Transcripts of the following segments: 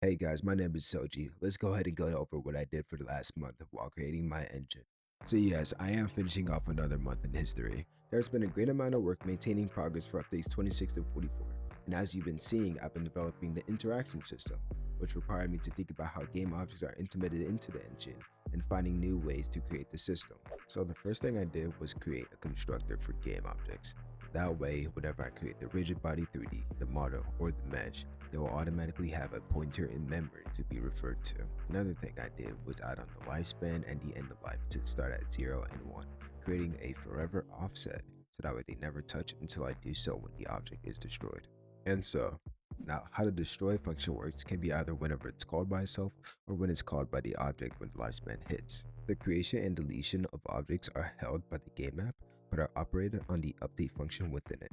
Hey guys, my name is Soji. Let's go ahead and go over what I did for the last month while creating my engine. So yes, I am finishing off another month in history. There's been a great amount of work maintaining progress for updates 26 to 44. And as you've been seeing, I've been developing the interaction system, which required me to think about how game objects are implemented into the engine and finding new ways to create the system. So the first thing I did was create a constructor for game objects. That way, whenever I create the rigid body 3D, the model, or the mesh, they will automatically have a pointer in memory to be referred to. Another thing I did was add on the lifespan and the end of life to start at 0 and 1, creating a forever offset so that way they never touch until I do so when the object is destroyed. And so, now how the destroy function works can be either whenever it's called by itself or when it's called by the object when the lifespan hits. The creation and deletion of objects are held by the game app but are operated on the update function within it.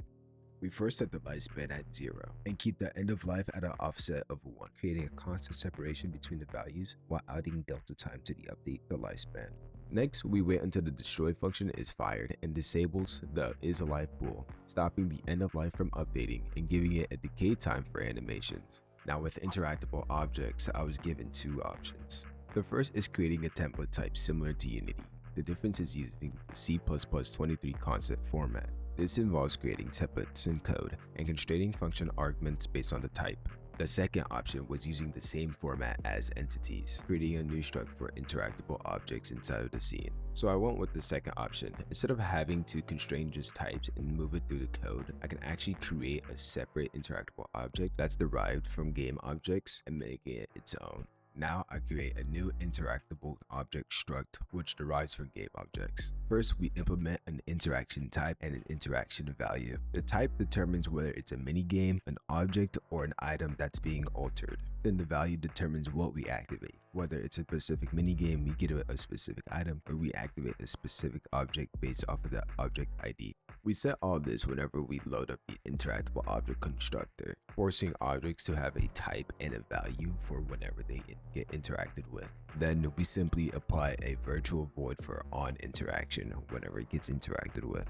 We first set the lifespan at 0 and keep the end of life at an offset of 1, creating a constant separation between the values while adding delta time to the update the lifespan. Next, we wait until the destroy function is fired and disables the isAlive bool, stopping the end of life from updating and giving it a decay time for animations. Now with interactable objects, I was given two options. The first is creating a template type similar to Unity. The difference is using the C++23 concept format. This involves creating templates in code and constraining function arguments based on the type. The second option was using the same format as entities, creating a new struct for interactable objects inside of the scene. So I went with the second option. Instead of having to constrain just types and move it through the code, I can actually create a separate interactable object that's derived from game objects and making it its own. Now I create a new interactable object struct which derives from game objects. First, we implement an interaction type and an interaction value. The type determines whether it's a minigame, an object, or an item that's being altered. Then the value determines what we activate. Whether it's a specific minigame, we get a specific item, or we activate a specific object based off of the object ID. We set all this whenever we load up the interactable object constructor, forcing objects to have a type and a value for whenever they get interacted with. Then we simply apply a virtual void for on interaction whenever it gets interacted with.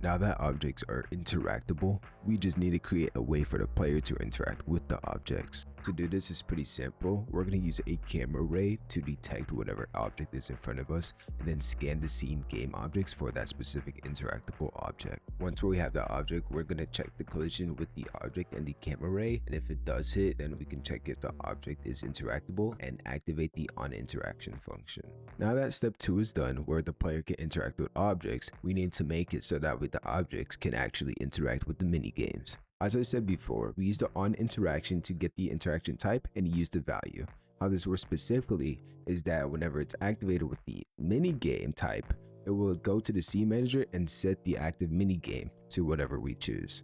Now that objects are interactable, we just need to create a way for the player to interact with the objects. To do this is pretty simple. We're going to use a camera ray to detect whatever object is in front of us and then scan the scene game objects for that specific interactable object. Once we have the object, we're going to check the collision with the object and the camera ray, and if it does hit, then we can check if the object is interactable and activate the on interaction function. Now that step 2 is done, where the player can interact with objects, we need to make it so that the objects can actually interact with the mini games. As I said before, we use the on interaction to get the interaction type and use the value. How this works specifically is that whenever it's activated with the mini game type, it will go to the scene manager and set the active mini game to whatever we choose.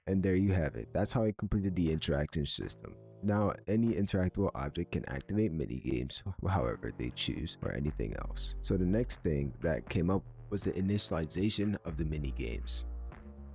And there you have it. That's how I completed the interaction system. Now, any interactable object can activate mini games however they choose or anything else. So the next thing that came up was the initialization of the mini games.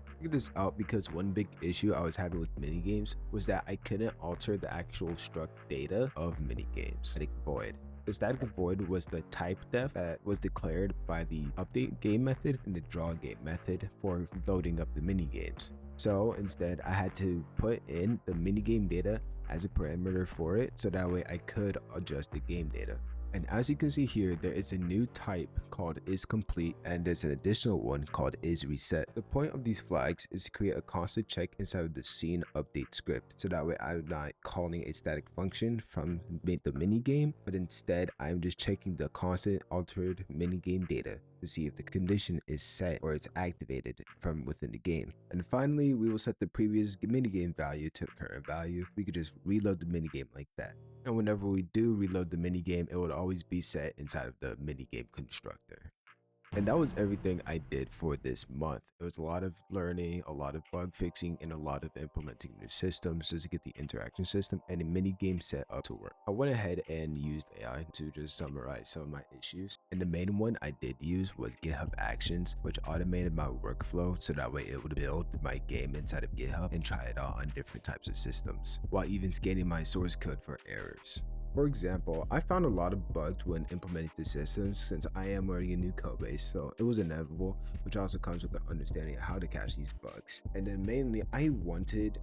I figured this out because one big issue I was having with mini games was that I couldn't alter the actual struct data of mini games. Static void. The static void was the type def that was declared by the update game method and the draw game method for loading up the mini games. So instead, I had to put in the minigame data as a parameter for it so that way I could adjust the game data. And as you can see here, there is a new type called isComplete and there's an additional one called isReset. The point of these flags is to create a constant check inside of the scene update script. So that way I'm not calling a static function from the minigame, but instead I'm just checking the constant altered minigame data to see if the condition is set or it's activated from within the game. And finally, we will set the previous minigame value to the current value. We could just reload the minigame like that. And whenever we do reload the minigame, it would always be set inside of the minigame constructor. And that was everything I did for this month. It was a lot of learning, a lot of bug fixing, and a lot of implementing new systems just to get the interaction system and the minigame set up to work. I went ahead and used AI to just summarize some of my issues. And the main one I did use was GitHub Actions, which automated my workflow so that way it would build my game inside of GitHub and try it out on different types of systems, while even scanning my source code for errors. For example, I found a lot of bugs when implementing the system since I am learning a new code base, so it was inevitable, which also comes with the understanding of how to catch these bugs. And then mainly I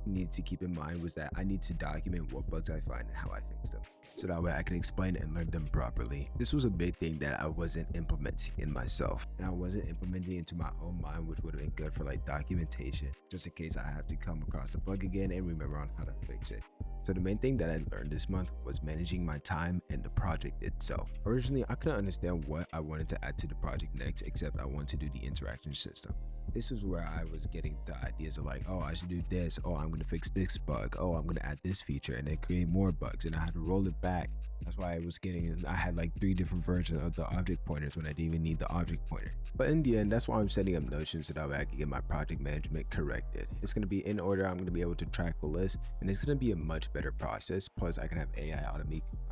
need to keep in mind was that I need to document what bugs I find and how I fix them, so that way I can explain and learn them properly. This was a big thing that I wasn't implementing in myself, and I wasn't implementing into my own mind, which would have been good for like documentation, just in case I have to come across a bug again and remember on how to fix it. So the main thing that I learned this month was managing my time and the project itself. Originally, I couldn't understand what I wanted to add to the project next, except I wanted to do the interaction system. This was where I was getting to ideas of like, oh, I should do this. Oh, I'm going to fix this bug. Oh, I'm going to add this feature, and then create more bugs. And I had to roll it back. That's why I had like 3 different versions of the object pointers when I didn't even need the object pointer. But in the end, that's why I'm setting up Notion so that way I can get my project management corrected. It's going to be in order. I'm going to be able to track the list, and it's going to be a much better process. Plus, I can have AI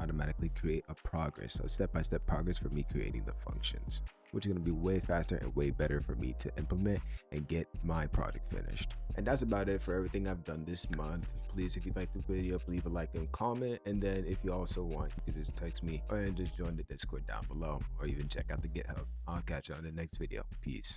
automatically create a progress, a step-by-step progress for me creating the functions, which is going to be way faster and way better for me to implement and get my project finished. And that's about it for everything I've done this month. Please, if you like the video, leave a like and comment. And then if you also want, you can just text me or just join the Discord down below, or even check out the GitHub. I'll catch you on the next video. Peace.